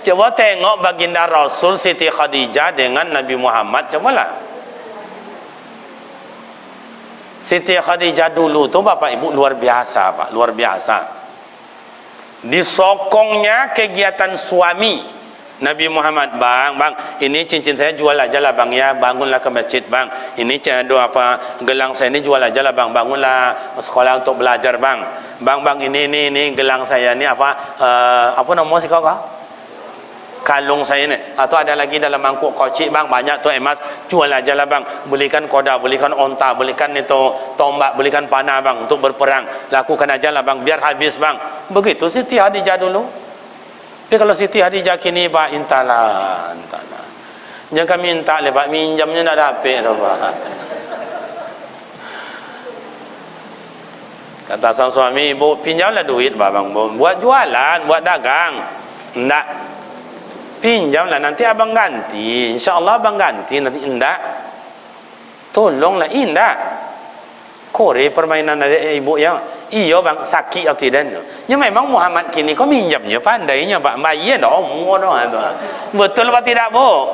Coba tengok baginda Rasul Siti Khadijah dengan Nabi Muhammad, cobalah. Siti Khadijah dulu tuh Bapak Ibu luar biasa, Pak, luar biasa. Disokongnya kegiatan suami. Nabi Muhammad, bang, ini cincin saya jual aja lah bang ya, bangunlah ke masjid bang. Ini gelang saya ini jual aja lah bang, bangunlah sekolah untuk belajar bang. Bang, ini gelang saya ini apa nama sih kau? Kalung saya ini, atau ada lagi dalam mangkuk koci bang, banyak tuh emas, jual aja lah bang, belikan koda, belikan onta, belikan itu tombak, belikan panah bang untuk berperang, lakukan aja lah bang biar habis bang. Begitu Siti Khadijah dulu. Tapi kalau Siti Khadijah kini pak, entahlah jangan minta le pak, minjamnya nak dapat dah pak. Kata sang suami, ibu pinjamlah duit bang, buat jualan, buat dagang. Enggak, pinjamlah nanti abang ganti, insyaallah abang ganti nanti. Enggak, tolonglah. Enggak, kore permainan ibu yang iyo bang, sakit atau tidak. Ya memang Muhammad kini kau minjamnya pandainya pak, bayar dah umur dah. Betul apa tidak bu?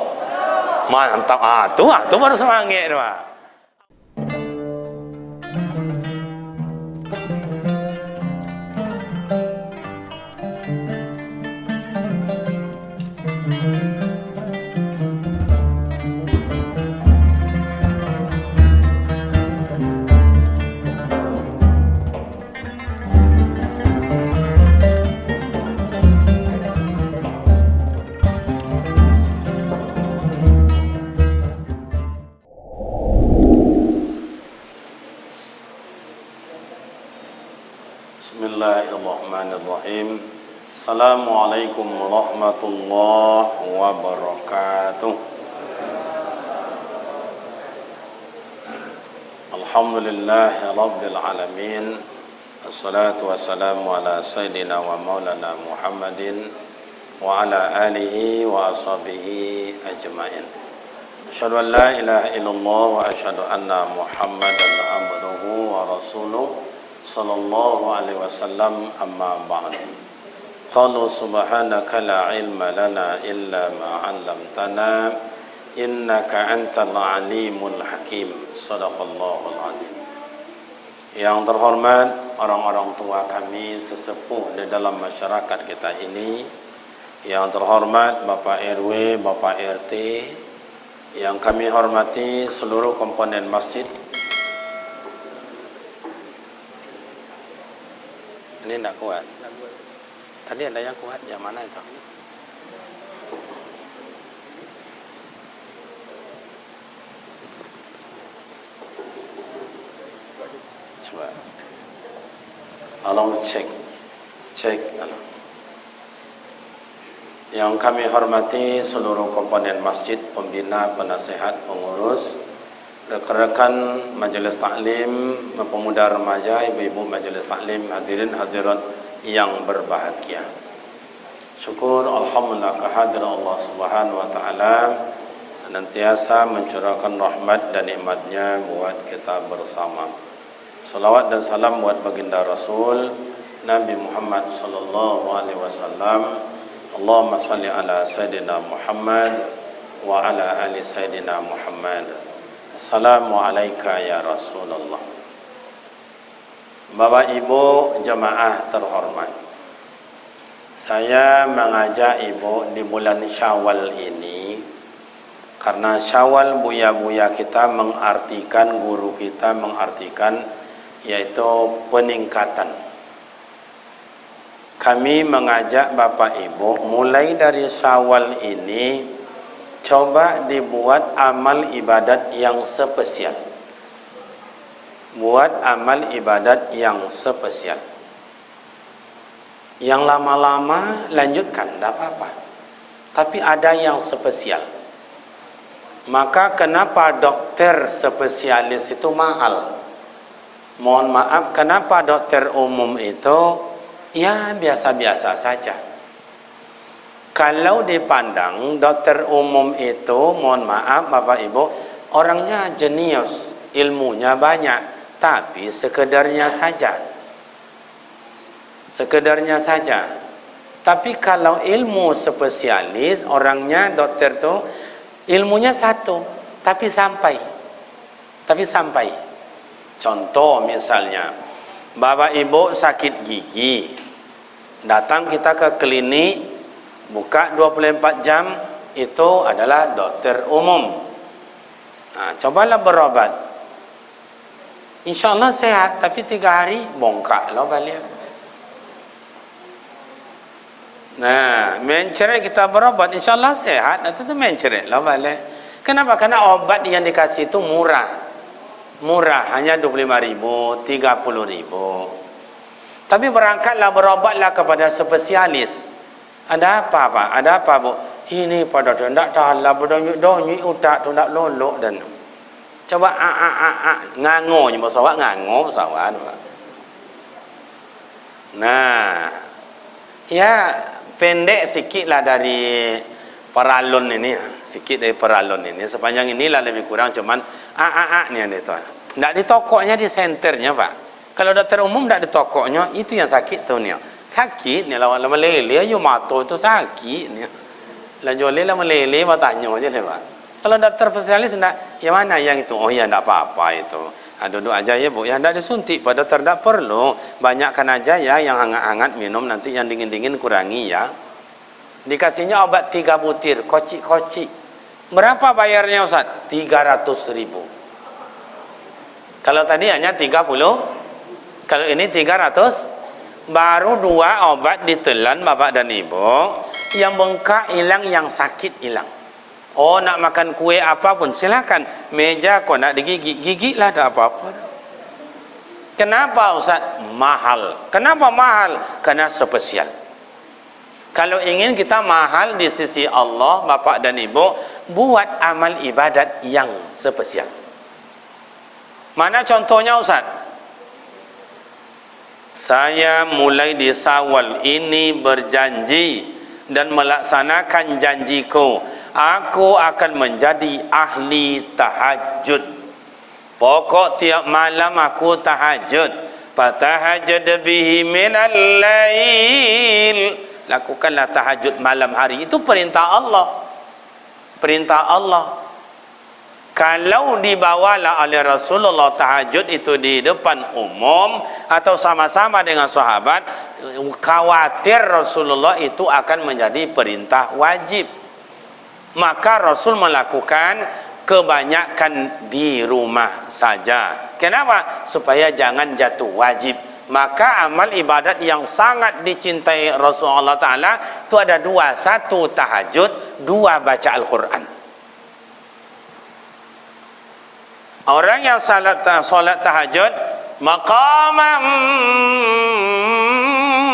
Mantap, tu baru semangat pak. Bismillahirrahmanirrahim. Assalamualaikum warahmatullahi wabarakatuh. Alhamdulillahi rabbil alamin. Assalatu wassalamu ala sayyidina wa maulana Muhammadin wa ala alihi wa ashabihi ajma'in. Asyhadu an la ilaha illallah wa asyhadu anna Muhammadan abduhu wa rasuluh sallallahu alaihi wasallam, amma ba'd. Qalu subhanaka la ilma lana illa ma 'allamtana innaka antal alimul hakim. Shadaqallahul azim. Yang terhormat orang-orang tua kami sesepuh di dalam masyarakat kita ini, yang terhormat Bapak RW, Bapak RT, yang kami hormati seluruh komponen masjid. Ini tidak kuat. Tadi ada yang kuat, yang mana itu? Coba. Tolong cek. Yang kami hormati seluruh komponen masjid, pembina, penasehat, pengurus, rekan-rekan majelis taklim, pemuda remaja, ibu-ibu majelis taklim, hadirin hadirat yang berbahagia. Syukur alhamdulillah kehadiran Allah Subhanahu wa taala senantiasa mencurahkan rahmat dan nikmat-Nya buat kita bersama. Salawat dan salam buat baginda Rasul Nabi Muhammad sallallahu alaihi wasallam. Allahumma salli ala sayyidina Muhammad wa ala ali sayyidina Muhammad. Assalamualaikum ya Rasulullah. Bapak Ibu jemaah terhormat, saya mengajak Ibu di bulan Syawal ini karena Syawal buya-buya kita mengartikan, guru kita mengartikan, yaitu peningkatan. Kami mengajak Bapak Ibu mulai dari Syawal ini coba dibuat amal ibadat yang spesial. Buat amal ibadat yang spesial. Yang lama-lama lanjutkan, tidak apa-apa. Tapi ada yang spesial. Maka kenapa dokter spesialis itu mahal? Mohon maaf, kenapa dokter umum itu ya biasa-biasa saja? Kalau dipandang dokter umum itu, mohon maaf Bapak Ibu, orangnya jenius, ilmunya banyak, tapi sekedarnya saja. Sekedarnya saja. Tapi kalau ilmu spesialis, orangnya dokter tu ilmunya satu, tapi sampai. Contoh misalnya, bapak ibu sakit gigi, datang kita ke klinik, buka 24 jam, itu adalah dokter umum. Cobalah berobat, InsyaAllah sehat, tapi 3 hari bongkak lah balik. Menceret kita berobat, InsyaAllah sehat, nanti tu menceret lah balik. Kenapa? Karena obat yang dikasih itu murah, hanya 25.000, 30.000. Tapi berangkatlah berobatlah kepada spesialis. Ada apa Pak? Ada apa Bu? Ini pada tu tak tahan lah, berdonyuk utak tu tak lolok dan coba ngango je pesawat, ngango pesawat. Ya pendek sikitlah dari paralon ini, sepanjang inilah lebih kurang cuman ni ada tu. Tak di tokoknya, di senternya Pak. Kalau dokter umum tak di tokoknya, itu yang sakit tu ni. Sakit ni lawan melele ayo mata tu sakit ni. Lah joleh lah melele bertanya je lah Pak. Kalau dokter spesialis nak, yang mana yang itu? Oh ya tak apa-apa itu. Duduk aja ya Bu, yang tak disuntik pada dokter tak perlu. Banyakkan aja ya yang hangat-hangat minum, nanti yang dingin-dingin kurangi ya. Dikasihnya obat 3 butir, kocik. Berapa bayarnya Ustaz? 300.000. Kalau tadi hanya 30, kalau ini 300. Baru 2 obat ditelan Bapak dan Ibu. Yang bengkak hilang, yang sakit hilang. Oh nak makan kue apapun silakan. Meja kau nak digigit lah, tak apa-apa. Kenapa Ustaz? Mahal. Kenapa mahal? Karena spesial. Kalau ingin kita mahal di sisi Allah, Bapak dan Ibu, buat amal ibadat yang spesial. Mana contohnya Ustaz? Saya mulai di Syawal ini berjanji dan melaksanakan janjiku. Aku akan menjadi ahli tahajud. Pokok tiap malam aku tahajud. Fatahajjad bihi minal lail. Lakukanlah tahajud malam hari. Itu perintah Allah. Perintah Allah. Kalau dibawalah oleh Rasulullah tahajud itu di depan umum atau sama-sama dengan sahabat, khawatir Rasulullah itu akan menjadi perintah wajib. Maka Rasul melakukan kebanyakan di rumah saja. Kenapa? Supaya jangan jatuh wajib. Maka amal ibadat yang sangat dicintai Rasulullah Ta'ala itu ada 2. 1 tahajud, 2 baca Al-Quran. Orang yang solat tahajud, maqamam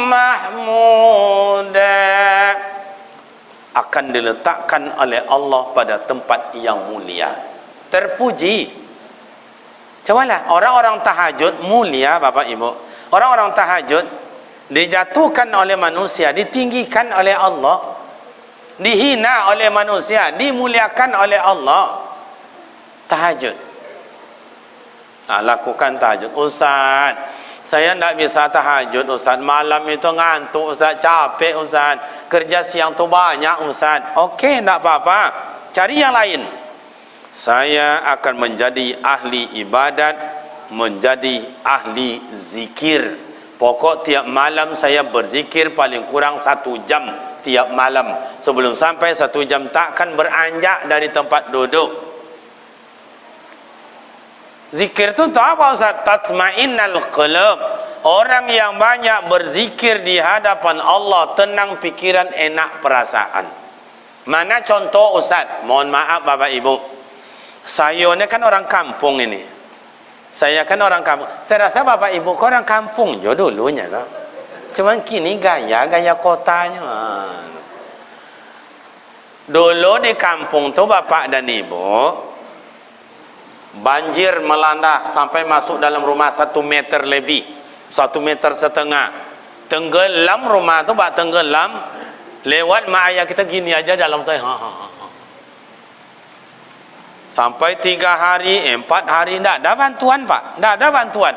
mahmuda, akan diletakkan oleh Allah pada tempat yang mulia, terpuji. Cobalah orang-orang tahajud mulia Bapak Ibu. Orang-orang tahajud dijatuhkan oleh manusia, ditinggikan oleh Allah, dihina oleh manusia, dimuliakan oleh Allah. Tahajud. Lakukan tahajud. Ustaz, saya tidak bisa tahajud Ustaz, malam itu ngantuk Ustaz, capek Ustaz, kerja siang tu banyak Ustaz. Okey, tidak apa-apa, cari yang lain. Saya akan menjadi ahli ibadat, menjadi ahli zikir. Pokok tiap malam saya berzikir paling kurang 1 jam tiap malam. Sebelum sampai 1 jam takkan beranjak dari tempat duduk. Zikir itu apa Ustaz? Tatma'innal qulub. Orang yang banyak berzikir di hadapan Allah, tenang pikiran, enak perasaan. Mana contoh Ustaz? Mohon maaf Bapak Ibu, saya ni kan orang kampung ini. Saya kan orang kampung. Saya rasa Bapak Ibu kau orang kampung je dulunya lah. Cuman kini gaya kotanya. Dulu di kampung tu Bapak dan Ibu, banjir melanda sampai masuk dalam rumah 1 meter lebih, 1,5 meter. Tenggelam rumah tu, Pak, tenggelam. Lewat mak ayah kita gini aja dalam tu. Sampai 3 hari, 4 hari tak ada bantuan Pak, tak ada bantuan.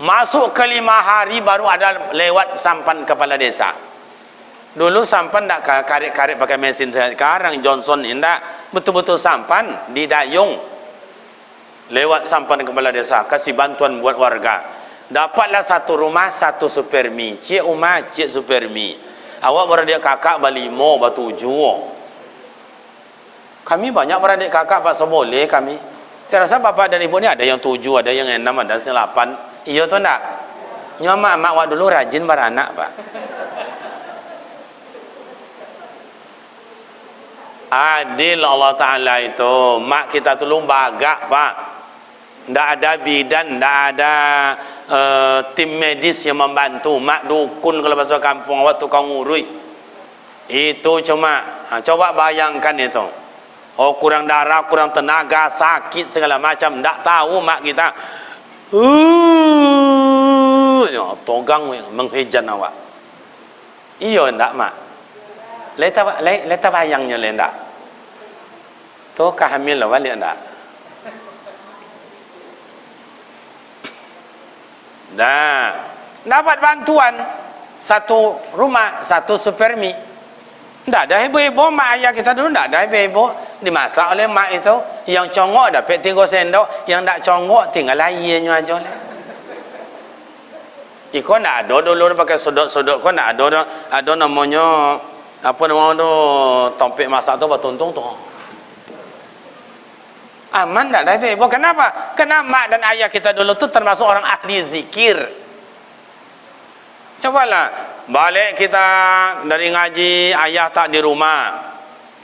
Masuk ke 5 hari baru ada lewat sampan kepala desa. Dulu sampan tak karet-karet pakai mesin. Sekarang Johnson ni tak. Betul-betul sampan di dayung. Lewat sampan kepala desa. Kasih bantuan buat warga. Dapatlah satu rumah, satu supermi. Cik rumah, cik supermi. Awak beradik kakak berlima, bertujuh. Kami banyak beradik kakak, Pak, seboleh kami. Saya rasa bapak dan ibu ni ada yang 7, ada yang 6, ada yang 8. Iya tu tak? Nyama mak awak dulu rajin beranak, Pak. Adil Allah Ta'ala itu. Mak kita tolong bagak, Pak. Tak ada bidan, tak ada tim medis yang membantu. Mak dukun kalau bahasa kampung awak tukang urui. Itu cuma coba bayangkan itu. Oh, kurang darah, kurang tenaga, sakit segala macam. Tak tahu mak kita. Togang menghijan awak. Iya tak mak? Leta bayangnya tak? Tu kehamil lah balik tak? Dah dapat bantuan satu rumah, satu supermi. Tak ada ibu-ibu, mak ayah kita dulu tak ada ibu-ibu. Dimasak oleh mak itu. Yang congok dapat 3 sendok, yang tak congok tinggal airnya aja lah. Kau tak ada dulu pakai sodok-sodok. Kau tak ada namanya apa nama tu, tompek masak tu bertuntung tu. Aman tak ada ibu. Kenapa? Kerana mak dan ayah kita dulu tu termasuk orang ahli zikir. Cobalah balik kita dari ngaji, ayah tak di rumah.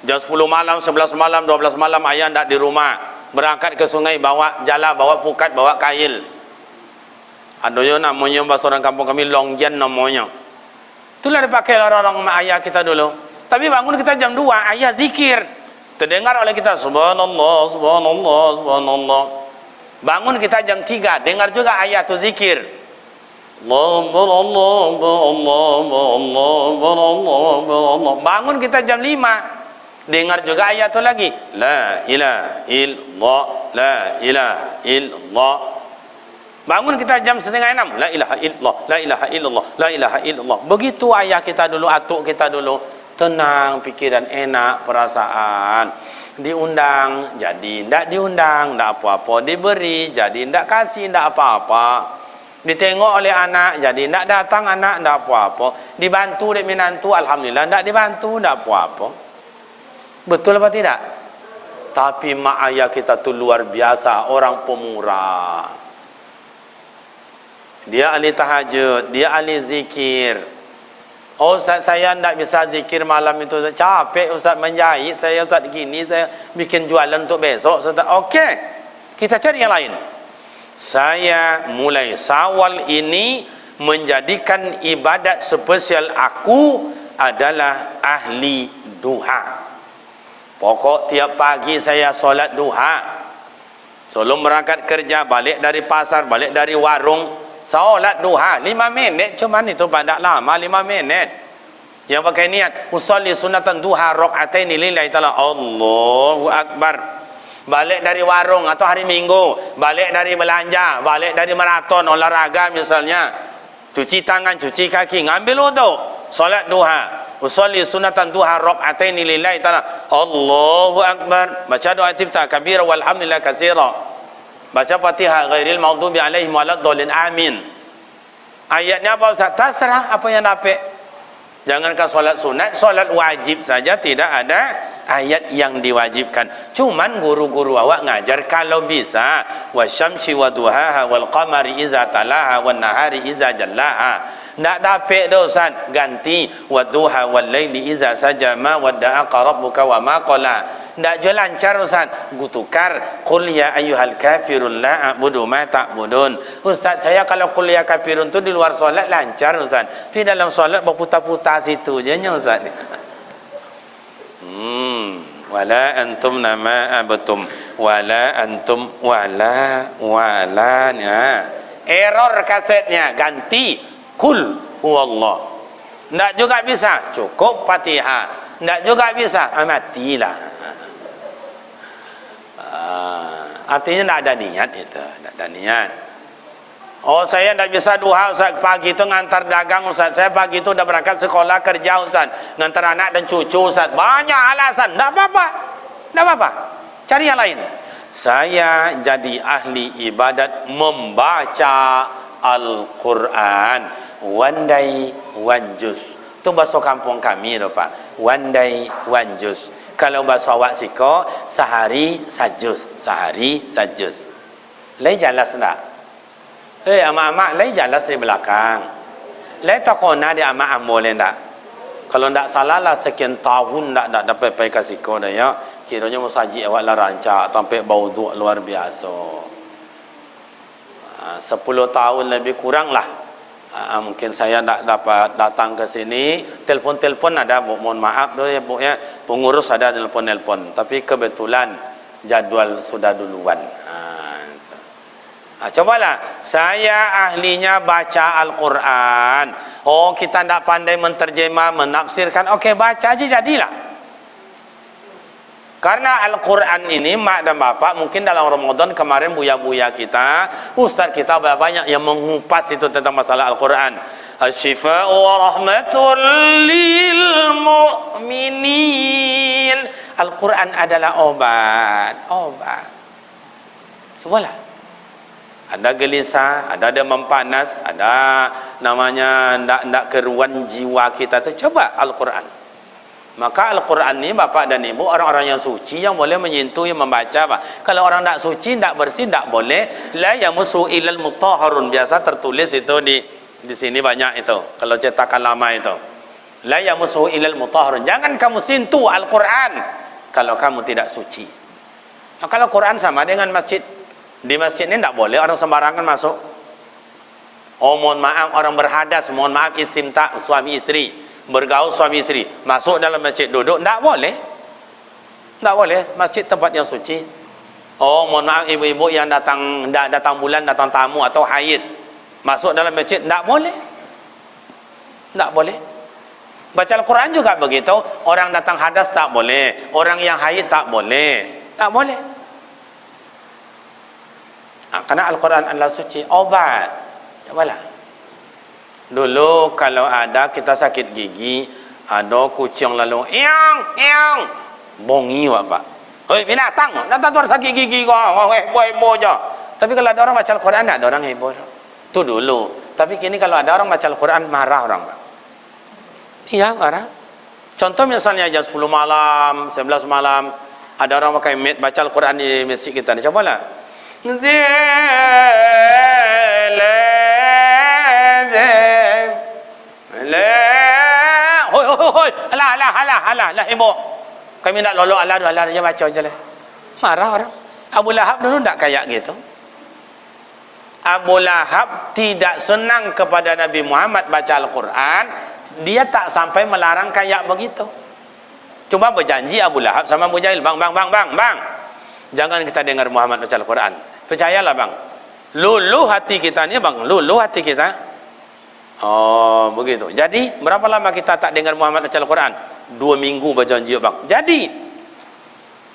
Jam 10 malam, 11 malam, 12 malam ayah tak di rumah. Berangkat ke sungai bawa jala, bawa pukat, bawa kail. Ada yang namanya bahasa orang kampung kami longjan namanya. Itulah dipakai orang-orang ayah kita dulu. Tapi bangun kita jam 2, ayah zikir. Terdengar oleh kita subhanallah, subhanallah, subhanallah. Bangun kita jam 3, dengar juga ayat tu zikir. Allah. Bangun kita jam 5, dengar juga ayat tu lagi. La ilaha illallah, la ilaha illallah. Bangun kita jam 5:30, la ilaha illallah, la ilaha illallah, la ilaha illallah. Begitu ayah kita dulu, atuk kita dulu. Tenang pikiran, enak perasaan. Diundang jadi tidak diundang tidak apa-apa, diberi jadi tidak kasih tidak apa-apa, ditengok oleh anak jadi tidak datang anak tidak apa-apa, dibantu oleh menantu alhamdulillah tidak dibantu tidak apa-apa. Betul apa tidak? Tapi mak ayah kita tu luar biasa, orang pemurah. Dia ahli tahajud, dia ahli zikir. Oh, Ustaz, saya tidak bisa zikir malam itu. Capek Ustaz menjahit saya, Ustaz gini, saya bikin jualan untuk besok. Okey, kita cari yang lain. Saya mulai Syawal ini menjadikan ibadat spesial aku adalah ahli duha. Pokok tiap pagi saya solat duha. Sebelum berangkat kerja, balik dari pasar, balik dari warung, solat duha 5 minit, cuma itu pada lama 5 minit. Yang pakai niat usolli sunatan duha rakaataini lillahi ta'ala, Allahu akbar. Balik dari warung atau hari Minggu, balik dari belanja, balik dari maraton olahraga misalnya, cuci tangan, cuci kaki, ngambil wudu, solat duha, usolli sunatan duha rakaataini lillahi ta'ala, Allahu akbar. Baca doa istiftah kabira walhamdulillah katsira. Baca Fatihah ghairil maghdubi alaihim waladdallin amin. Ayatnya apa Ustaz? Terserah apa yang dapat. Jangankan solat sunat, solat wajib saja tidak ada ayat yang diwajibkan. Cuman guru-guru awak ngajar kalau bisa wasyamsi waduhaha wal qamari iza talaha wan nahari iza jallaha. Nak dapat dah Ustaz, ganti waduha wal laili iza sajama wadda'a rabbuka wa ma qala. Tak jual lancar Ustaz. Gutukar qul ya ayyuhal kafirun la a'budu ma ta'budun. Ustaz, saya kalau qul ya kafirun tu di luar solat lancar Ustaz. Di dalam solat berputar-putar situ je nya Ustaz. Wala antum nama abatum wala antum wala nya. Error kasetnya, ganti qul huwallah. Tak juga bisa, cukup Fatihah. Tak juga bisa, matilah. Artinya tidak ada niat itu, tidak ada niat. Oh, saya tidak bisa duha Ustaz, pagi itu ngantar dagang Ustaz, saya pagi itu udah berangkat sekolah kerja Ustaz, ngantar anak dan cucu Ustaz, banyak alasan. Tidak apa-apa, tidak apa-apa, cari yang lain. Saya jadi ahli ibadat membaca Al-Quran one day one juz. Itu bahasa kampung kami tu Pak, one day one juz. Kalau bahasa awak siko, sehari sajuz, sehari sajuz. Lai jelas tak? Amak-amak lai jelas di belakang. Lai takona dia amak boleh tak? Kalau tak salah lah sekian tahun tak dapat pergi ke siko dah ya. Kiranya musajid awak lah rancak sampai bau duk luar biasa. 10 tahun lebih kurang lah. Mungkin saya tak dapat datang ke sini. Telefon-telefon ada, mohon maaf tu ya Bu ya. Pengurus ada telefon-telefon, tapi kebetulan jadual sudah duluan. Cobalah, saya ahlinya baca Al-Quran. Oh, kita tak pandai menterjemah, menafsirkan. Okey, baca aja jadilah. Karena Al-Quran ini, mak dan bapak, mungkin dalam Ramadan kemarin buya-buya kita, ustaz kita banyak yang mengupas itu tentang masalah Al-Quran. Asy-syifa'u wa rahmatul lil mu'minin. Al-Quran adalah obat. Obat. Cobalah. Ada gelisah, ada demam panas, ada namanya nak keruan jiwa kita tu, coba Al-Quran. Maka Al-Quran ni bapak dan ibu, orang-orang yang suci yang boleh menyentuh, yang membaca Pak. Kalau orang tak suci, tak bersih, tak boleh. La yamusu ilal mutahharun, biasa tertulis itu di sini banyak itu. Kalau cetakan lama itu. La yamusu ilal mutahharun. Jangan kamu sentuh Al-Quran kalau kamu tidak suci. Nah, kalau Quran sama dengan masjid. Di masjid ini tidak boleh orang sembarangan masuk. Oh, mohon maaf, orang berhadas, mohon maaf, istimta suami istri, bergaul suami istri, masuk dalam masjid duduk, tidak boleh. Tidak boleh, masjid tempat yang suci. Oh, mohon maaf, ibu-ibu yang datang bulan, datang tamu atau haid, masuk dalam masjid, tidak boleh. Tidak boleh. Baca Al-Quran juga begitu. Orang datang hadas tak boleh, orang yang haid tak boleh. Tak boleh. Karena Al-Quran adalah suci, obat. Cobalah. Dulu kalau ada kita sakit gigi, ada kucing lalu, iang, bongi Pak. Hei binatang tu sakit gigi kau, heboh je. Tapi kalau ada orang baca Al-Quran, tak ada orang heboh. Itu dulu. Tapi kini kalau ada orang baca Al-Quran, marah orang Pak. Iya, marah. Contoh misalnya jam 10 malam, 11 malam, ada orang pakai mic baca Al-Quran di masjid kita. Cobalah. Hoi, alah, ibu. Kami nak lolok alah je baca je lah. Marah orang. Abu Lahab dulu tak kayak gitu. Abu Lahab tidak senang kepada Nabi Muhammad baca Al-Quran. Dia tak sampai melarang kayak begitu. Cuma berjanji Abu Lahab sama Abu Jahil, bang. Jangan kita dengar Muhammad baca Al-Quran. Percayalah bang. Luluh hati kita ni bang. Luluh hati kita. Oh begitu. Jadi berapa lama kita tak dengar Muhammad baca Al-Quran? 2 minggu berjanji bang. Jadi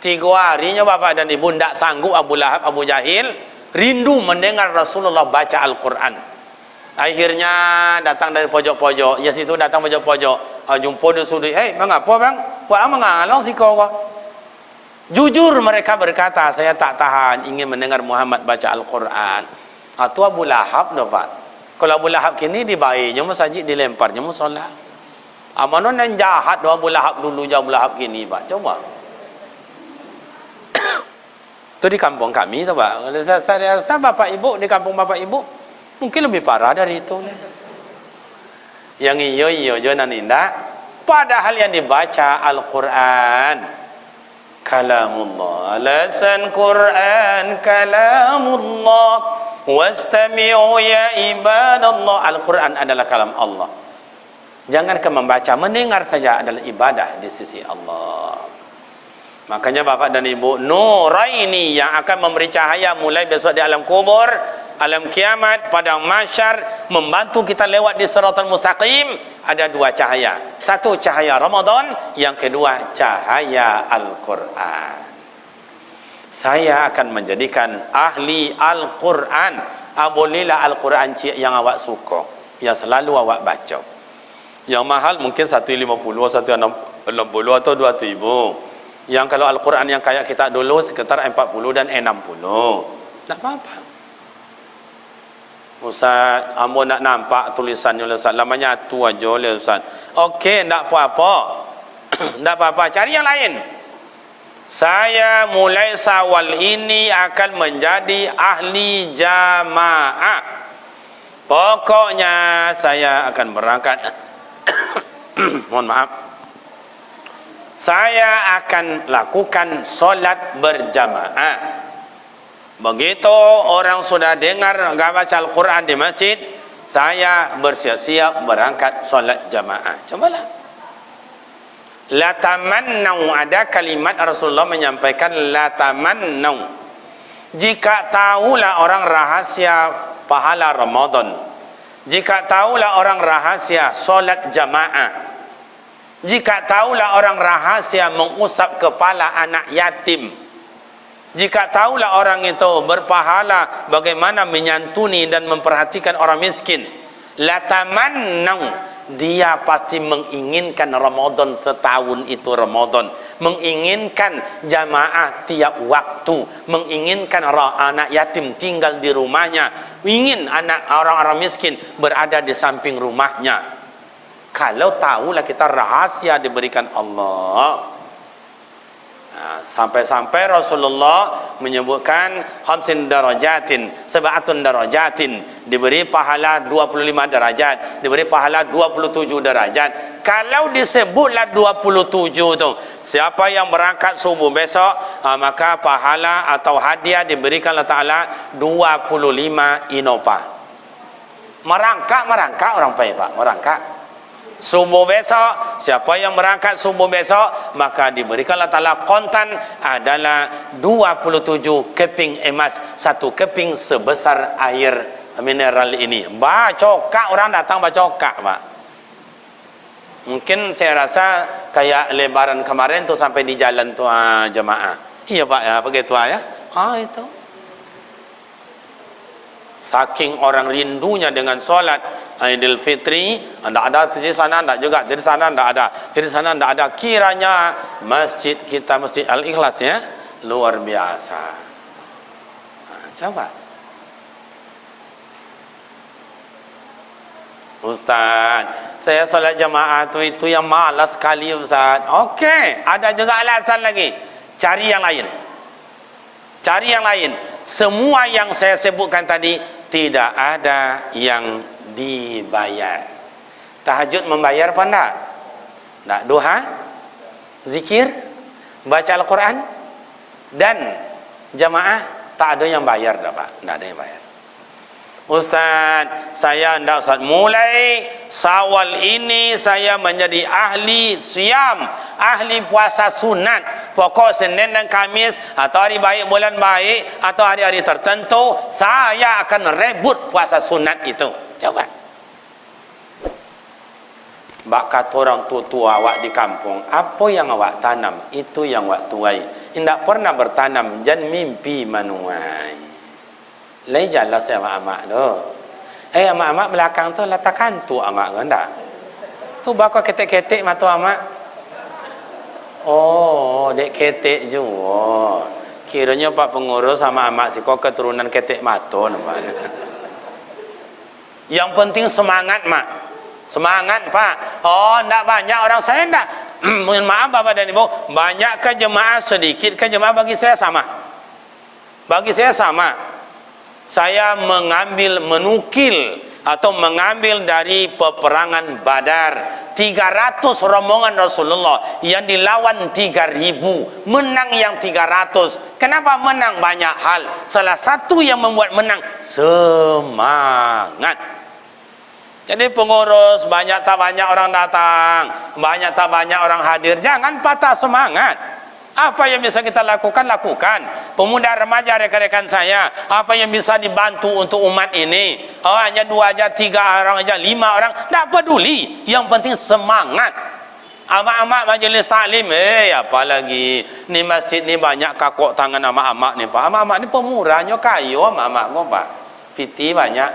3 harinya bapak dan ibu tak sanggup Abu Lahab, Abu Jahil rindu mendengar Rasulullah baca Al-Quran. Akhirnya datang dari pojok-pojok. Ya situ datang pojok-pojok. Jumpa dia sudut. Hei mengapa bang? Buat apa mengalang si kau? Jujur mereka berkata, saya tak tahan ingin mendengar Muhammad baca Al-Quran. Itu Abu Lahab tu Pak. Kalau Abu Lahab kini dibaiknya masjid dilemparnya musola. Amanon yang jahat tu Abu Lahab dulu jauh Abu Lahab kini Pak. Coba. Itu di kampung kami tu Pak. Saya rasa bapak ibu di kampung bapak ibu mungkin lebih parah dari itu. Yang iyo jangan indah. Padahal yang dibaca Al-Quran kalamullah, alasan Quran kalamullah, wastami'u ya ibadallah. Al-Quran adalah kalam Allah. Jangan ke membaca, mendengar saja adalah ibadah di sisi Allah. Makanya bapak dan ibu, nuraini yang akan memberi cahaya mulai besok di alam kubur, alam kiamat, padang mahsyar, membantu kita lewat di siratal mustaqim. Ada 2 cahaya. Satu cahaya Ramadan, yang kedua cahaya Al-Quran. Saya akan menjadikan ahli Al-Quran Bolehlah Al-Quran cik yang awak suka, yang selalu awak baca. Yang mahal mungkin 150, 160 atau 200,000. Yang kalau Al-Quran yang kayak kita dulu sekitar 40 dan 60. Tak apa-apa. Ustaz, ambo nak nampak tulisannya Ustaz. Lamanya tu aja oleh Ustaz. Okey, tak apa-apa. Tak apa-apa, cari yang lain. Saya mulai Syawal ini akan menjadi ahli jamaah. Pokoknya saya akan berangkat. Mohon maaf. Saya akan lakukan solat berjamaah. Begitu orang sudah dengar baca Al-Quran di masjid, saya bersiap-siap berangkat solat jamaah. Cobalah. La tamannau, ada kalimat Rasulullah menyampaikan la tamannau. Jika tahulah orang rahasia pahala Ramadan, jika tahulah orang rahasia solat jamaah, jika tahulah orang rahasia mengusap kepala anak yatim, jika tahulah orang itu berpahala bagaimana menyantuni dan memperhatikan orang miskin, la tamannau, dia pasti menginginkan Ramadan setahun itu Ramadan, menginginkan jamaah tiap waktu, menginginkan anak yatim tinggal di rumahnya, ingin anak orang-orang miskin berada di samping rumahnya. Kalau tahulah kita rahasia diberikan Allah. Sampai-sampai Rasulullah menyebutkan khamsin darajatin, sab'atun darajatin, diberi pahala 25 derajat, diberi pahala 27 derajat. Kalau disebutlah 27 tu, siapa yang berangkat subuh besok, maka pahala atau hadiah diberikan Allah Ta'ala 25 inopa. Merangkak orang pai Pak, merangkak. Subuh besok, siapa yang berangkat subuh besok, maka diberikan Allah Ta'ala kontan adalah 27 keping emas, satu keping sebesar air mineral ini. Bacokak, orang datang bacokak Pak. Mungkin saya rasa kayak lebaran kemarin tu sampai di jalan tu jemaah. Iya Pak ya, begitu ya. Itu. Saking orang rindunya dengan solat Idul Fitri, tidak ada di sana, tidak juga di sana, tidak ada di sana, tidak ada. Kiranya masjid kita, Masjid Al-Ikhlas ya, luar biasa. Coba Ustaz, saya solat jamaah itu yang malas sekali Ustaz. Okey, ada juga alasan lagi. Cari yang lain. Cari yang lain. Semua yang saya sebutkan tadi tidak ada yang dibayar. Tahajud membayar apa enggak? Enggak. Duha, zikir, baca Al-Quran dan jamaah tak ada yang bayar dah Pak. Enggak ada yang bayar. Ustaz, saya enggak Ustaz. Mulai Syawal ini saya menjadi ahli siam, ahli puasa sunat. Pokok Senin dan Kamis atau hari baik, bulan baik atau hari-hari tertentu, saya akan rebut puasa sunat itu. Coba. Bak kata orang tua-tua awak di kampung, apa yang awak tanam, itu yang awak tuai. Tidak pernah bertanam, jangan mimpi manuai. Lai jelas ya mak-mak tu. Mak-mak belakang tu letakkan tu mak kan tak? Tu bakal ketek-ketek mata mak. Oh, dek ketek juga. Kiranya Pak pengurus sama mak si kau keturunan ketek mata namanya. Yang penting semangat mak. Semangat Pak. Oh, enggak banyak orang saya enggak. Mohon maaf Bapak dan Ibu, banyak ke jemaah sedikit ke jemaah bagi saya sama. Bagi saya sama. Saya menukil atau mengambil dari peperangan Badar 300 rombongan Rasulullah yang dilawan 3.000, menang yang 300. Kenapa menang? Banyak hal. Salah satu yang membuat menang semangat. Jadi pengurus banyak tak banyak orang datang, banyak tak banyak orang hadir, jangan patah semangat. Apa yang bisa kita lakukan, lakukan. Pemuda remaja rekan-rekan saya, apa yang bisa dibantu untuk umat ini? Oh, hanya 2 aja, 3 orang aja, 5 orang, tak peduli. Yang penting semangat. Amak-amak majlis taklim, apa lagi? Ni masjid ni banyak kakok tangan amak-amak ni Pak. Amak-amak ni pemurahnya kayu amak-amak kau Pak. piti banyak,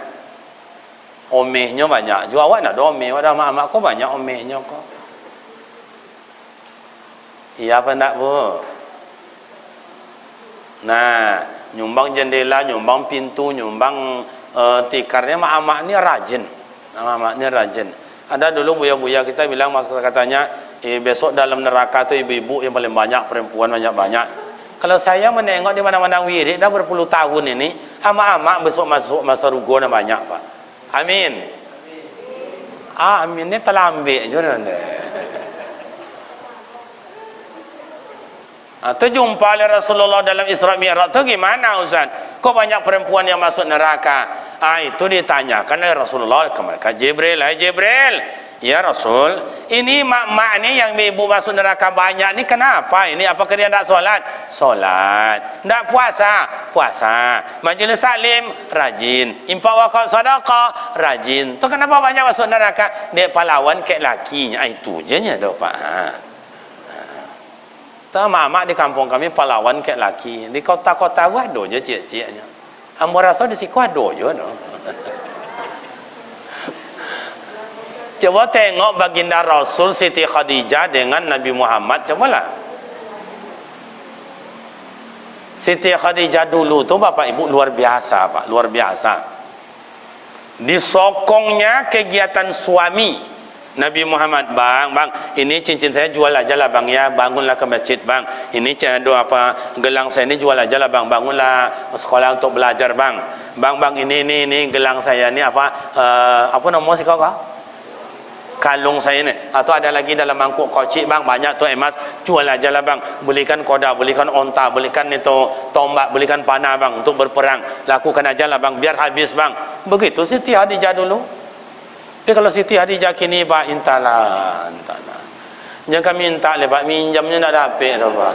omehnya banyak. Juga awak nak ada omeh, ada mak-mak kau banyak omehnya kau. Iya apa nak bu? Nah, nyumbang jendela, nyumbang pintu, nyumbang tikarnya mak-mak ni rajin. Mak-mak ni rajin. Ada dulu buya-buya kita bilang katanya, besok dalam neraka tu ibu-ibu yang paling banyak, perempuan banyak-banyak. Kalau saya menengok di mana-mana wirid dah berpuluh tahun ini, ama-ama besok masuk masa rugo dah banyak pak. Amin. Amin ni telah ambil je dah. Tu jumpa oleh Rasulullah dalam Isra Mi'raj tu gimana Ustaz? Kok banyak perempuan yang masuk neraka? Itu ditanyakan oleh Rasulullah kepada Jibril. Hai Jibril, ya Rasul, ini mak-mak ni yang ibu masuk neraka banyak ni kenapa? Ini apakah dia tak solat? Solat. Tak puasa? Puasa. Majlis taklim? Rajin. Infak wakaf sedekah? Rajin. Tu kenapa banyak masuk neraka? Dia pahlawan kek lakinya. Itu je nya dah pak. Tu mak-mak di kampung kami pahlawan kek laki. Di kota-kota ada je cik-ciknya. Hamba rasa di siku ada je dah. Coba tengok baginda Rasul Siti Khadijah dengan Nabi Muhammad, cobalah. Siti Khadijah dulu tu Bapak Ibu luar biasa Pak, luar biasa. Disokongnya kegiatan suami Nabi Muhammad, bang, ini cincin saya jual aja lah bang ya, bangunlah ke masjid bang. Ini gelang saya ini jual aja lah bang, bangunlah sekolah untuk belajar bang. Bang, ini gelang saya ini apa nama sih kau? Kalung saya ni, atau ada lagi dalam mangkuk kocik bang, banyak tu emas, jual aja lah bang, belikan koda, belikan onta, belikan itu tombak, belikan panah bang untuk berperang, lakukan aja lah bang biar habis bang. Begitu Siti Khadijah dulu. Tapi kalau Siti Khadijah kini pak, entahlah jangan minta le pak, minjamnya nak dapat dah pak.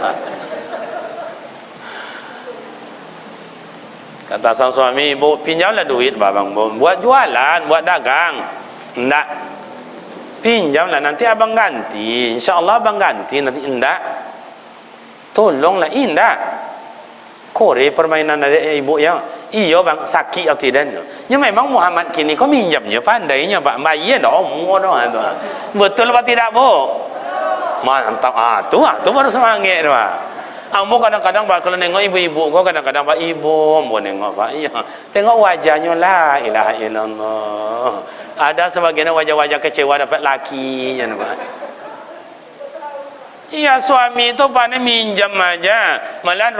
Kata sang suami, ibu pinjamlah duit bang, buat jualan, buat dagang. Enggak, pinjamlah nanti abang ganti, insyaAllah abang ganti nanti. Indah, tolonglah indah. Kore permainan dari ibu yang iyo bang sakit atau tidak. Ya memang Muhammad kini kau minjamnya pandainya pak, bayar dah omong dah. Betul apa tidak bu? Mantap. Tu baru semangat pak. Ambo kadang-kadang pak kalau nengok ibu-ibu kau kadang-kadang pak ibu, ambo nengok pak iya, tengok wajahnya la ilaha illallah. Ada sebagian wajah-wajah kecewa dapat laki ya pak. Iya suami itu pandai minjam aja, malah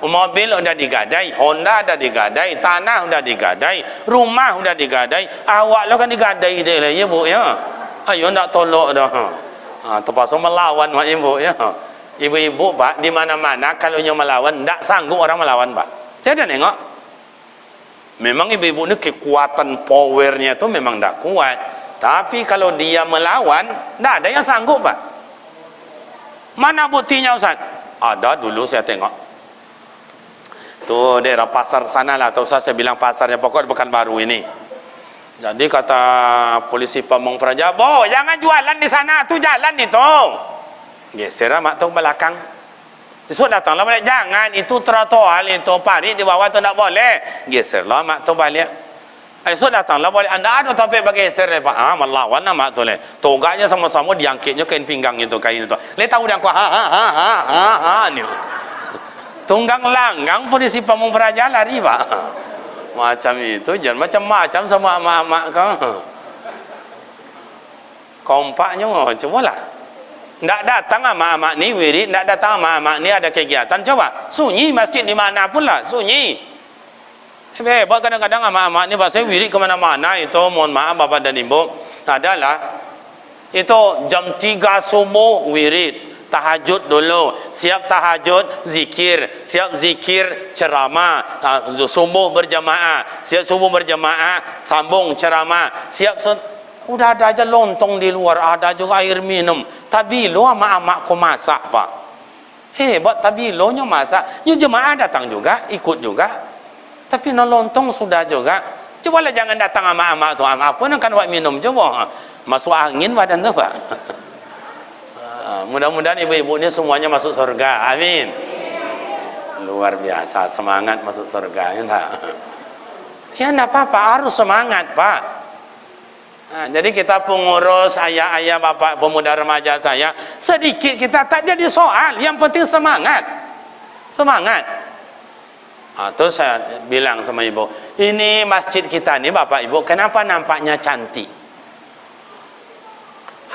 mobil udah digadai, Honda udah digadai, tanah udah digadai, rumah udah digadai, awak lo kan digadai deh lah ya bu ya. Ayo ndak tolok dah. Terpaksa melawan mak ibu ya. Ibu-ibu pak di mana-mana kalau nyo melawan ndak sanggup orang melawan pak. Saya dah nengok. Memang ibu-ibu ni kekuatan powernya tu memang ndak kuat. Tapi kalau dia melawan, ndak ada yang sanggup pak. Mana buktinya Ustaz? Ada dulu saya tengok. Tu daerah pasar sana lah, atau saya bilang pasarnya pokok Pekanbaru ini. Jadi kata polisi Pamong Praja, "Bo, jangan jualan di sana, tu jalan itu." Geser mak tu belakang. Esok datanglah balik, "Jangan, itu trotoar itu, parit di bawah tu tak boleh." Geserlah mak tu balik. Esok datanglah balik, "Anda ada topik bagi geser Pak." Melawan mak tu le. Toganya sama-sama diangkitnya kain pinggang itu, kain itu. Le tahu dah aku ni. Tunggang langgang polisi Pamong Praja lari Pak. Macam itu, jangan macam-macam sama mak-mak kau. Kompaknya cobalah. Ndak datang mak-mak ni wirid, ndak datang mak-mak ni ada kegiatan, coba. Sunyi masjid di mana pun lah, sunyi. Hebat kadang-kadang mak-mak ni pasal wirid ke mana-mana itu, mohon maaf bapak dan ibu. Adalah itu jam 3 subuh wirid. Tahajud dulu, siap tahajud zikir, siap zikir ceramah, subuh berjamaah, siap subuh berjamaah sambung ceramah, siap udah ada aja lontong di luar, ada juga air minum. Tabilo ama-ama ko masak pak, hebat tabilonya masak, nyu jemaah datang juga, ikut juga, tapi no lontong sudah juga. Cobalah jangan datang ama-ama tu, apa nak kan buat minum coba, masuk angin badan tu pak. Mudah-mudahan ibu-ibu ini semuanya masuk surga. Amin. Luar biasa semangat masuk surga ya tak? Ya enggak apa-apa, harus semangat, Pak. Nah, jadi kita pengurus ayah-ayah bapak pemuda remaja saya, sedikit kita tak jadi soal, yang penting semangat. Semangat. Nah, terus saya bilang sama ibu, ini masjid kita nih bapak ibu, kenapa nampaknya cantik?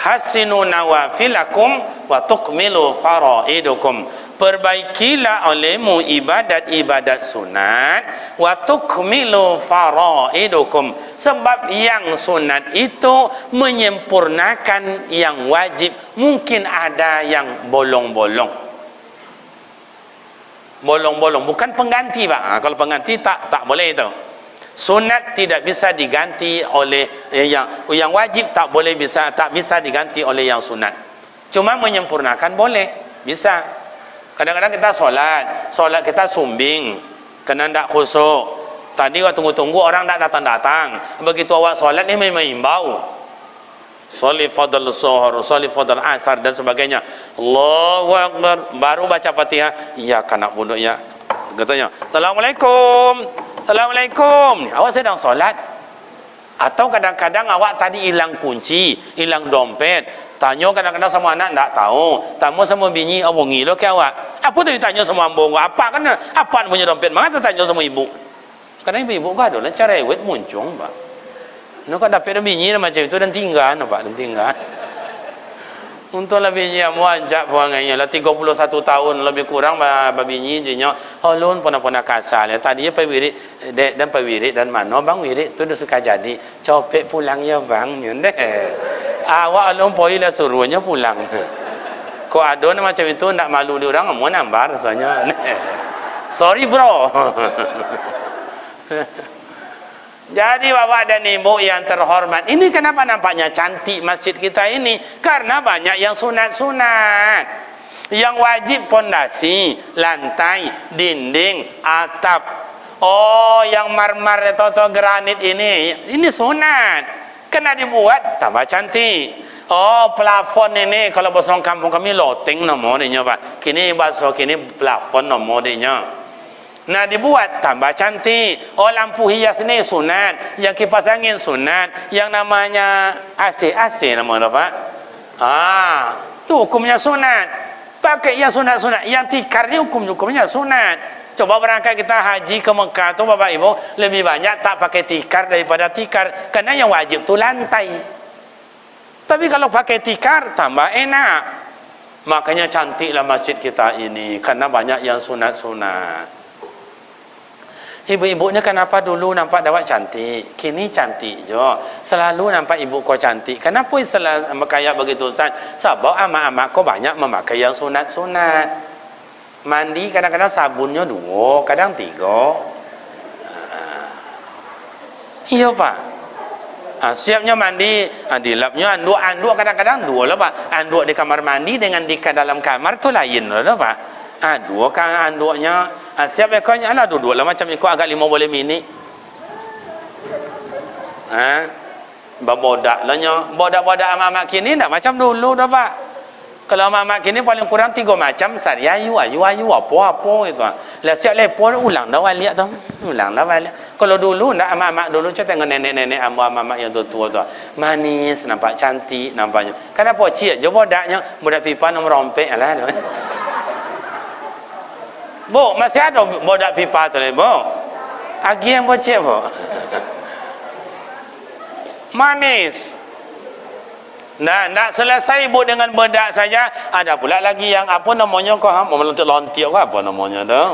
Hasinu nawafilakum wa tukmilu faraidukum. Perbaikilah olehmu ibadat-ibadat sunat, wa tukmilu faraidukum, sebab yang sunat itu menyempurnakan yang wajib. Mungkin ada yang bolong-bolong, bukan pengganti, Pak. Kalau pengganti tak boleh itu. Sunat tidak bisa diganti oleh yang wajib, tak bisa diganti oleh yang sunat. Cuma menyempurnakan boleh, bisa. Kadang-kadang kita solat kita sumbing, kena ndak khusyuk. Tadi waktu tunggu orang tak datang. Begitu awak solat ni memang imbau. Sholli fadl zuhur, sholli fadl asar dan sebagainya. Allahu akbar, baru baca Fatihah. Iya kanak bodoh ya. Katanya, Assalamualaikum. Assalamualaikum. Awak sedang solat. Atau kadang-kadang awak tadi hilang kunci, hilang dompet. Tanya kadang-kadang sama anak tak tahu. Tamu sama bini, awak ngilo ke awak. Apa tu tanya sama ambo? Apa kan? Apa punya dompet? Mana tanya sama ibu? Kadang ibu gak ada lah cara ewet muncung, Pak. Nak dapat bini macam itu dan tinggal, Pak, dan tinggal. Untuk lebih yang muajak buangnya lah 31 tahun lebih kurang babinyi jinya holun pernah kasar ya tadi ya wirid dan wirid dan mana bang wirid tu dah suka jadi copek pulang ya bang nyende awak alun poi lah suruhnya pulang kok ada macam itu nak malu di orang mau nambar rasanya sorry bro. Jadi bapak dan ibu yang terhormat, ini kenapa nampaknya cantik masjid kita ini? Karena banyak yang sunat-sunat. Yang wajib pondasi, lantai, dinding, atap. Oh, yang marmer atau granit ini sunat. Kena dibuat tambah cantik. Oh, plafon ini kalau bahasa kampung kami loteng namanya Pak. Kini bahasa kini plafon namanya. Nah dibuat tambah cantik. Oh lampu hias ni sunat, yang kipas angin sunat, yang namanya AC namanya Pak. Tu hukumnya sunat. Pakai yang sunat-sunat, yang tikar ni hukumnya sunat. Coba berangkat kita haji ke Mekah tu Bapak Ibu, lebih banyak tak pakai tikar daripada tikar, karena yang wajib tu lantai. Tapi kalau pakai tikar tambah enak. Makanya cantiklah masjid kita ini, karena banyak yang sunat-sunat. Ibu-ibunya kenapa dulu nampak dawat cantik, kini cantik jo. Selalu nampak ibu kau cantik. Kenapa selalu kayak begitu Ustaz? Sebab amak-amak kau banyak memakai yang sunat-sunat. Mandi kadang-kadang sabunnya 2, kadang 3. Iya Pak. Siapnya mandi, dilapnya anduk kadang-kadang 2 lah Pak. Anduk di kamar mandi dengan di dalam kamar tu lain lah Pak. 2 kan anduknya. Siap ekornya lah duduk lah macam ekor agak 5 boleh mini. Bodak lah nya. Bodak-bodak amak-amak kini tak macam dulu dah Pak. Kalau amak-amak kini paling kurang 3 macam sari ayu apa-apa itu. Lah siap lepo ulang dah balik tu. Ulang dah balik. Kalau dulu nak amak-amak dulu saya tengok nenek-nenek amak-amak yang tua-tua tu. Manis, nampak cantik nampaknya. Kenapa cik je bodaknya? Bodak pipa nombor rompek lah tu. Bu, masih ada bodak pipa tu Bu? Agi yang bocek Bu? Manis. Nah, nak selesai Bu dengan bodak saja, ada pula lagi yang apa namanya kau melontik-lontik apa namanya tu.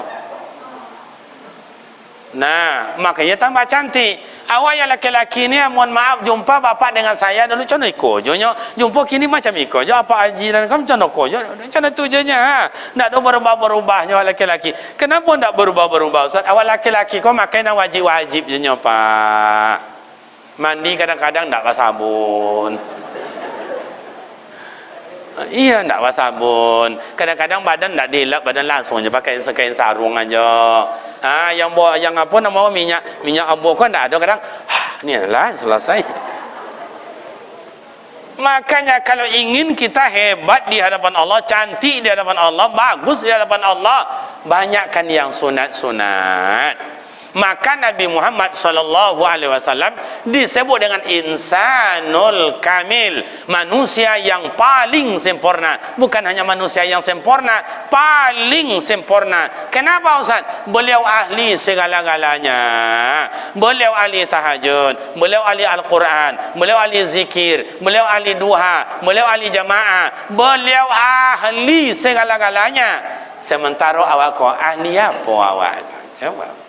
Nah, makanya tambah cantik. Awak yang laki-laki ni mohon maaf jumpa bapak dengan saya dulu macam iko je nya. Jumpa kini macam iko je apa haji dan kamu macam iko je. Macam tu je nya. Nak ada berubah-berubahnya laki-laki. Kenapa ndak berubah-berubah Ustaz? Awak laki-laki kau makan yang wajib-wajib je nya Pak. Mandi kadang-kadang ndak pakai sabun. Iya ndak pakai sabun. Kadang-kadang badan ndak dilap, badan langsung je pakai kain sarung aja. Yang apa nama minyak abu kan tak ada kadang ni lah selesai. Makanya kalau ingin kita hebat di hadapan Allah, cantik di hadapan Allah, bagus di hadapan Allah, banyakkan yang sunat-sunat. Maka Nabi Muhammad SAW disebut dengan insanul kamil, manusia yang paling sempurna. Bukan hanya manusia yang sempurna, paling sempurna. Kenapa Ustaz? Beliau ahli segala-galanya. Beliau ahli tahajud, beliau ahli Al-Quran, beliau ahli zikir, beliau ahli duha, beliau ahli jamaah, beliau ahli segala-galanya. Sementara awak kau ahli apa awak? Coba.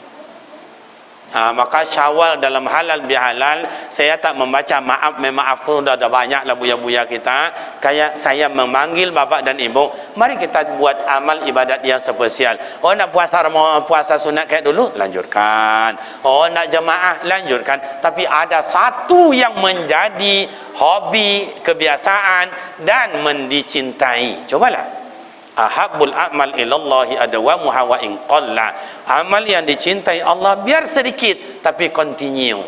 Maka Syawal dalam halal bihalal, saya tak membaca maaf memaaf pun dah banyak lah buya-buya kita. Kayak saya memanggil bapak dan ibu, mari kita buat amal ibadat yang spesial. Oh nak puasa sunat kayak dulu, lanjutkan. Oh nak jemaah, lanjutkan. Tapi ada satu yang menjadi hobi, kebiasaan dan mendicintai. Cobalah. Ahabbul a'mal ilallahi adawamuha wa in qalla. Amal yang dicintai Allah biar sedikit tapi continue.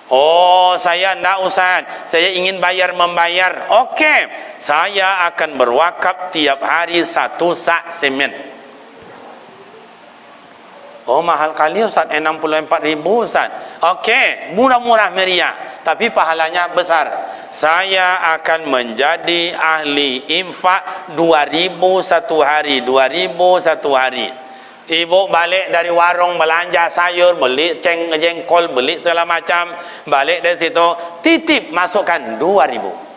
Oh, saya nak Ustaz, saya ingin membayar. Okey, saya akan berwakaf tiap hari 1 sak semen. Oh, mahal kali Ustaz, 64.000 Ustaz. Okey, murah-murah meriah, tapi pahalanya besar. Saya akan menjadi ahli infak 2.000 satu hari, 2.000 satu hari. Ibu balik dari warung belanja sayur, beli jengkol, beli segala macam, balik dari situ titip masukkan 2.000.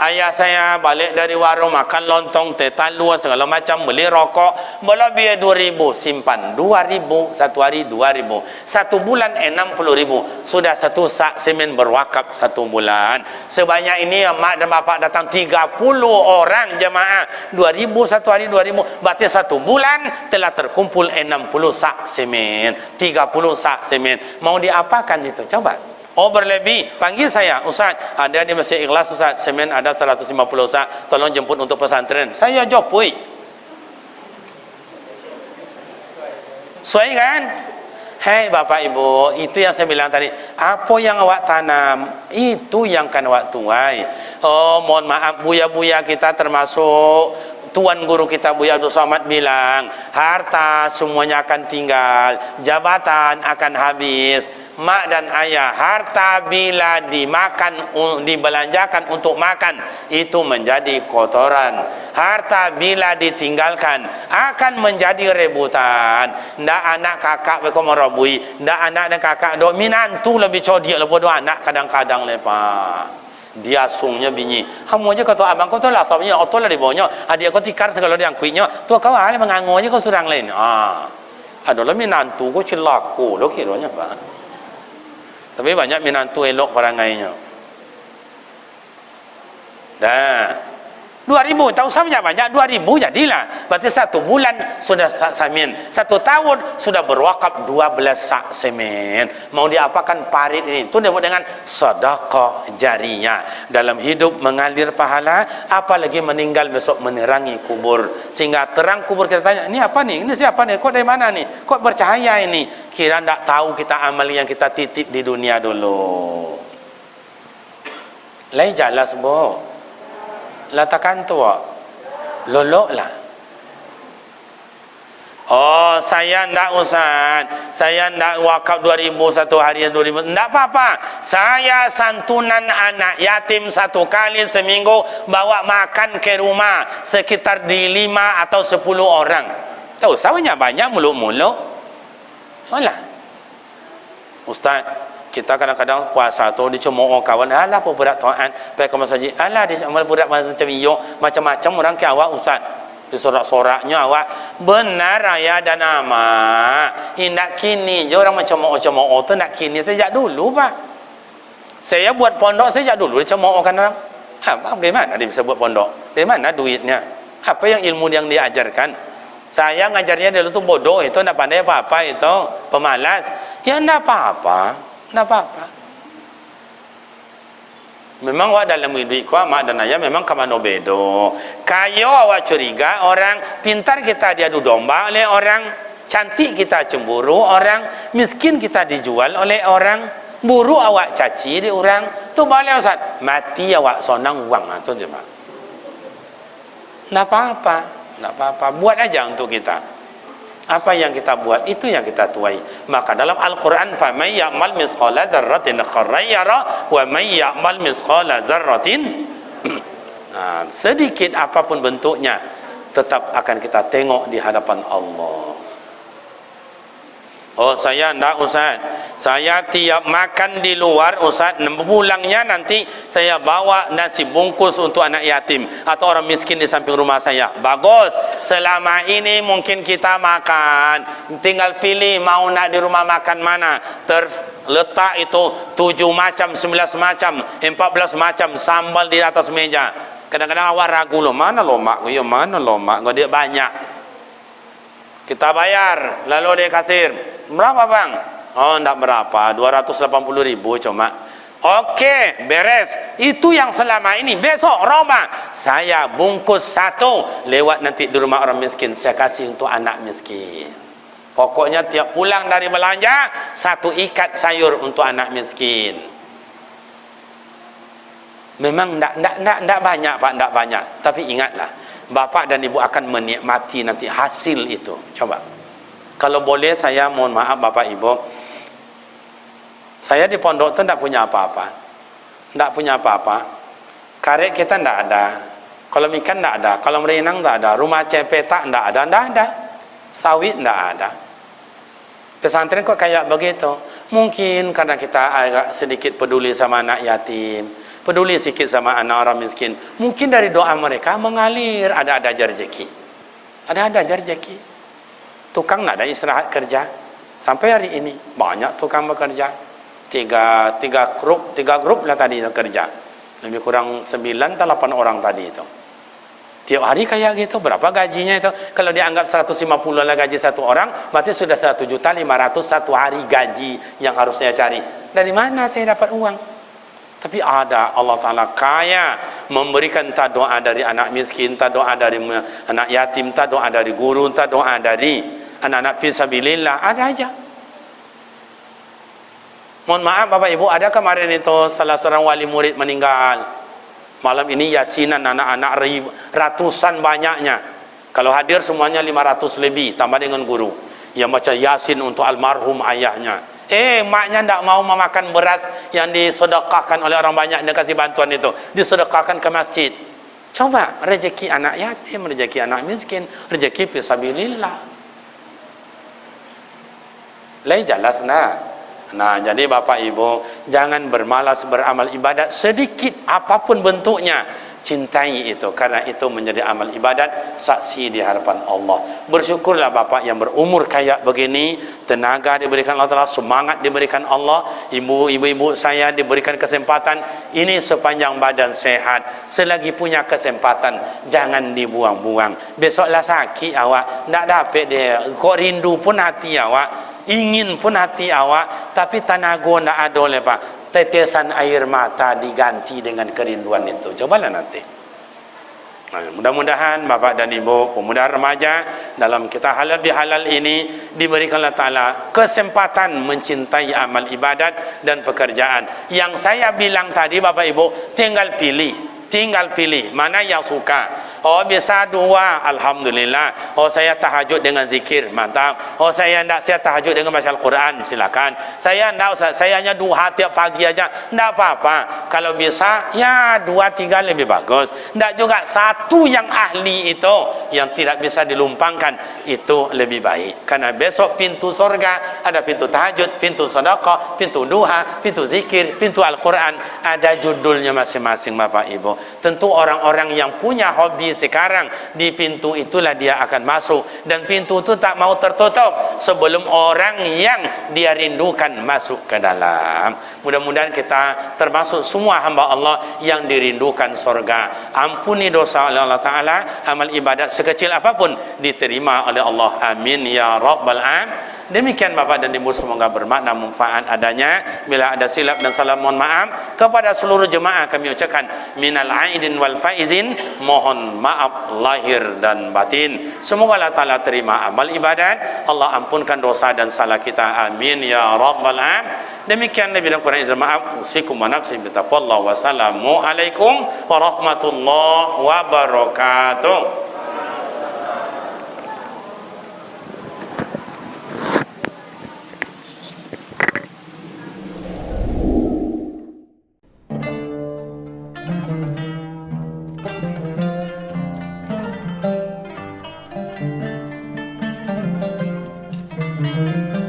Ayah saya balik dari warung makan lontong, teh talua segala macam, beli rokok, bola biaya 2.000, simpan 2.000 satu hari, 2.000 satu bulan, 60.000. Sudah 1 sak semen berwakaf 1 bulan. Sebanyak ini mak dan bapak datang 30 orang jemaah, 2.000 satu hari, 2.000, berarti 1 bulan telah terkumpul 60 sak semen, 30 sak semen. Mau diapakan itu? Coba. Oh berlebih, panggil saya, Ustaz, ada di Masjid Ikhlas Ustaz, semen ada 150 sak, tolong jemput untuk pesantren. Saya jopui. Sesuai kan? Hei Bapak Ibu, itu yang saya bilang tadi. Apa yang awak tanam, itu yang akan awak tuai. Oh mohon maaf, buya-buya kita termasuk Tuan guru kita Buya Abdul Somad bilang, harta semuanya akan tinggal, jabatan akan habis. Mak dan ayah, harta bila dimakan, dibelanjakan untuk makan, itu menjadi kotoran. Harta bila ditinggalkan akan menjadi rebutan. Ndak anak kakak beko merabui, ndak anak dan kakak dok minantu lebih codiak lepo dua anak kadang-kadang lepak. Dia sungnya binyi. Kamu aja kata abang kau tu lah sabnya otol lah di bawahnya. Adik kau tikar segala dia kuitnya. Tu kau hal mengangu aja kau surang lain. Adalah minantu kau cilaku lo kiranya Pak. Tapi banyak minantu elok perangainya. Dah. 2.000 tahu sama banyak 2.000 jadilah. Berarti 1 bulan sudah semen. 1 tahun sudah berwakaf 12 sak semen. Mau diapakan parit ini? Itu disebut dengan sedekah jariyah. Dalam hidup mengalir pahala, apalagi meninggal besok menerangi kubur. Sehingga terang kubur kita tanya, ini apa nih? Ini siapa nih? Kok dari mana nih? Kok bercahaya ini? Kira tidak tahu kita amal yang kita titip di dunia dulu. Lain jelas boh. Latakan tua lolok lah. Oh saya ndak Ustaz, saya ndak wakaf 2.000 satu hari, 2.000 ndak apa-apa. Saya santunan anak yatim 1 kali seminggu, bawa makan ke rumah sekitar di 5 atau 10 orang. Tahu sawanya banyak muluk-muluk. Alah Ustaz, kita kadang-kadang puasa tu dicemooh kawan, alah apa budak taat pergi ke masjid, alah dia amal budak macam iyo, macam-macam orang ke awak Ustaz. Disorak-soraknya awak benar raya dan nama. Hendak kini je orang macam-macam tu nak kini sejak dulu Pak. Saya buat pondok sejak dulu dicemoohkan orang. Bagaimana dia bisa buat pondok? Dari mana duitnya? Apa yang ilmu yang diajarkan? Saya ngajarnya dulu tu bodoh, itu tak pandai apa-apa, itu pemalas. Ya tak apa-apa. Tak apa-apa. Memang awak dalam hidup kau mak dan ayah memang kamano bedo. Kayo awak curiga orang pintar kita diadu domba oleh orang, cantik kita cemburu orang, miskin kita dijual oleh orang, buruk awak caci di orang. Tu boleh Ustaz, mati awak sonang uang tu je Pak. Tak apa-apa, tak apa-apa. Buat aja untuk kita. Apa yang kita buat itu yang kita tuai. Maka dalam Al-Quran, faman ya'mal misqala dzarratin khairan yara wa man ya'mal misqala dzarratin sedikit apapun bentuknya tetap akan kita tengok di hadapan Allah. Oh, saya enggak Ustaz, saya tiap makan di luar Ustaz, pulangnya nanti saya bawa nasi bungkus untuk anak yatim atau orang miskin di samping rumah saya. Bagus, selama ini mungkin kita makan, tinggal pilih mau nak di rumah makan mana. Terletak itu 7 macam, 11 macam, 14 macam sambal di atas meja. Kadang-kadang awak ragu loh, mana loh mak, yo mana loh mak, dia banyak. Kita bayar, lalu dia kasir, berapa bang? Oh enggak berapa, 280.000 cuma. Oke, beres. Itu yang selama ini. Besok Roma saya bungkus 1 lewat nanti di rumah orang miskin, saya kasih untuk anak miskin. Pokoknya tiap pulang dari belanja 1 ikat sayur untuk anak miskin. Memang enggak banyak Pak, enggak banyak. Tapi ingatlah, Bapak dan Ibu akan menikmati nanti hasil itu. Coba. Kalau boleh saya mohon maaf Bapak Ibu, saya di pondok itu tidak punya apa-apa. Tidak punya apa-apa. Karet kita tidak ada. Kalau ikan tidak ada. Kalau merenang tidak ada. Rumah cepetak tidak ada. Tidak ada. Sawit tidak ada. Pesantren kok kayak begitu? Mungkin karena kita agak sedikit peduli sama anak yatim, peduli sedikit sama anak orang miskin. Mungkin dari doa mereka mengalir, ada aja rezeki. Ada aja rezeki. Tukang tidak ada istirahat kerja. Sampai hari ini banyak tukang bekerja. Tiga grup lah tadi kerja. Lebih kurang 9 atau 8 orang tadi itu. Tiap hari kayak gitu. Berapa gajinya itu? Kalau dianggap 150 lah gaji 1 orang, berarti sudah 1.500.000 1 hari gaji yang harus saya cari. Dari mana saya dapat uang? Tapi ada, Allah Ta'ala kaya memberikan entah doa dari anak miskin, entah doa dari anak yatim, entah doa dari guru, entah doa dari anak-anak fisabilillah, ada aja. Mohon maaf Bapak Ibu, ada kemarin itu salah seorang wali murid meninggal. Malam ini yasinan anak-anak ratusan banyaknya. Kalau hadir semuanya 500 lebih, tambah dengan guru yang baca yasin untuk almarhum ayahnya. Maknya tidak mau memakan beras yang disedekahkan oleh orang banyak, dia kasih bantuan itu, disedekahkan ke masjid. Coba, rezeki anak yatim, rezeki anak miskin, rezeki fisabilillah. Lai jelas nah, jadi Bapak Ibu, jangan bermalas beramal ibadat sedikit apapun bentuknya. Cintai itu, karena itu menjadi amal ibadat, saksi di hadapan Allah. Bersyukurlah Bapak yang berumur kayak begini, tenaga diberikan Allah Ta'ala, semangat diberikan Allah, ibu-ibu saya diberikan kesempatan ini sepanjang badan sehat. Selagi punya kesempatan, jangan dibuang-buang. Besoklah sakit awak, tak dapat dia. Kok rindu pun hati awak, ingin pun hati awak, tapi tenaga tak ada oleh Pak. Tetesan air mata diganti dengan kerinduan itu. Cobalah nanti. Mudah-mudahan Bapak dan Ibu, pemuda remaja dalam kita halal bihalal ini diberikan Allah Ta'ala kesempatan mencintai amal ibadat dan pekerjaan. Yang saya bilang tadi Bapak Ibu, tinggal pilih mana yang suka. Oh bisa 2, alhamdulillah. Oh saya tahajud dengan zikir, mantap. Oh saya tahajud dengan baca Al-Quran, silakan. Saya hanya duha tiap pagi aja, tidak apa-apa. Kalau bisa ya 2, 3 lebih bagus. Tidak juga 1 yang ahli itu, yang tidak bisa dilumpangkan, itu lebih baik. Karena besok pintu surga ada pintu tahajud, pintu sedekah, pintu duha, pintu zikir, pintu Al-Quran, ada judulnya masing-masing Bapak Ibu. Tentu orang-orang yang punya hobi sekarang, di pintu itulah dia akan masuk, dan pintu itu tak mau tertutup sebelum orang yang dia rindukan masuk ke dalam. Mudah-mudahan kita termasuk semua hamba Allah yang dirindukan surga. Ampuni dosa oleh Allah Ta'ala, amal ibadat sekecil apapun diterima oleh Allah, amin ya rabbal alamin. Demikian Bapak dan Ibu, semoga bermakna manfaat adanya. Bila ada silap dan salah mohon maaf. Kepada seluruh jemaah kami ucapkan minal aidin wal faizin, mohon maaf lahir dan batin. Semoga Allah Ta'ala terima amal ibadat, Allah ampunkan dosa dan salah kita, amin ya rabbal alamin. Demikian Nabi dan Quran izin maaf. Usikum wa nafsi bitaqwallah. Wassalamu alaikum warahmatullahi wabarakatuh. Thank you.